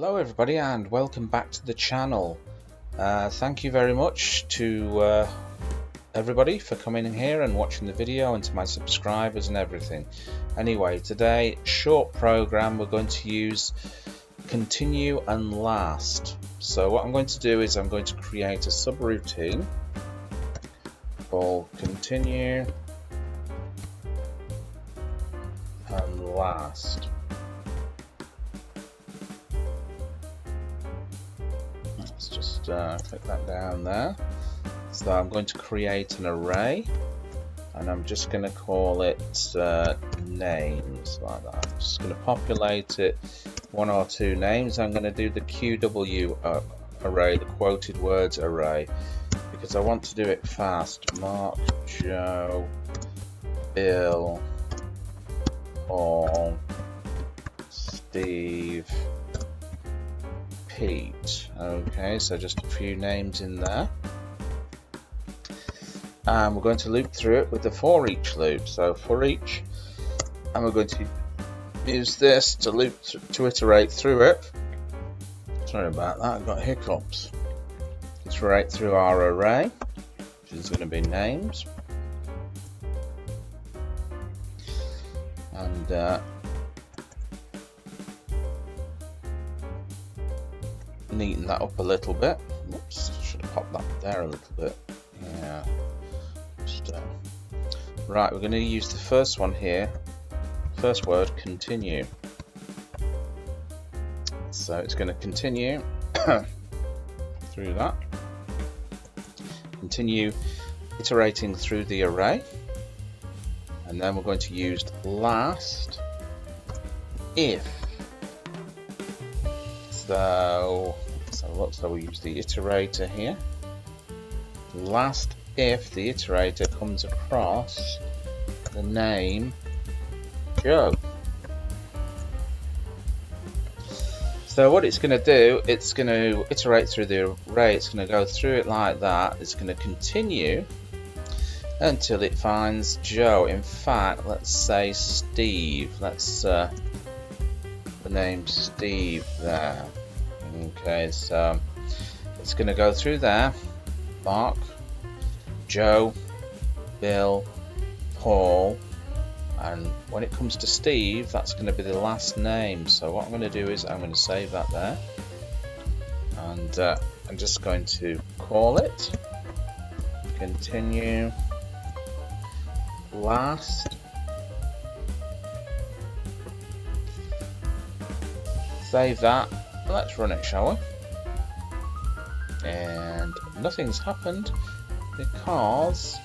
Hello everybody and welcome back to the channel. Thank you very much to everybody for coming in here and watching the video, and to my subscribers and everything. Anyway, today, short program, we're going to use continue and last. So what I'm going to do is I'm going to create a subroutine called continue and last. Let's just click that down there. So I'm going to create an array, and I'm just going to call it names, like that. I'm just going to populate it one or two names. I'm going to do the QW array, the quoted words array, because I want to do it fast. Mark, Joe, Bill, Paul, Steve, Pete. Okay, so just a few names in there. And we're going to loop through it with the for each loop. So for each, and we're going to use this to loop to iterate through it. Sorry about that, I've got hiccups. Iterate through our array, which is going to be names, and neaten that up a little bit. Whoops, should have popped that there a little bit. Yeah. Right, we're going to use the first one here, first word, continue. So it's going to continue through that, continue iterating through the array, and then we're going to use last if. So looks like we use the iterator here. Last if the iterator comes across the name Joe. So what it's going to do, it's going to iterate through the array, it's going to go through it like that, it's going to continue until it finds Joe. In fact, let's say Steve. Let's the name Steve there. Okay, so it's going to go through there. Mark, Joe, Bill, Paul, and when it comes to Steve, that's going to be the last name. So what I'm going to do is I'm going to save that there, and I'm just going to call it continue last. Save that. Let's run it, shall we? And nothing's happened because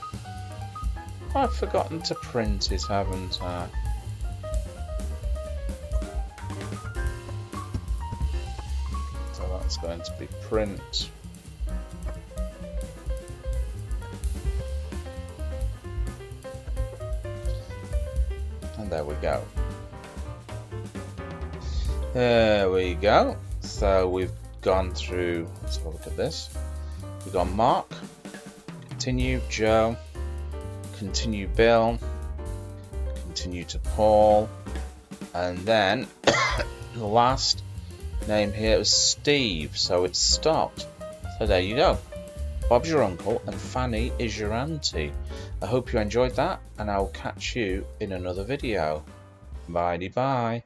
I've forgotten to print it, haven't I? So that's going to be print. And there we go. There we go. So we've gone through, let's have a look at this. We've gone Mark, continue Joe, continue Bill, continue to Paul, and then the last name here was Steve, so it's stopped. So there you go. Bob's your uncle and Fanny is your auntie. I hope you enjoyed that, and I'll catch you in another video. Bye-bye.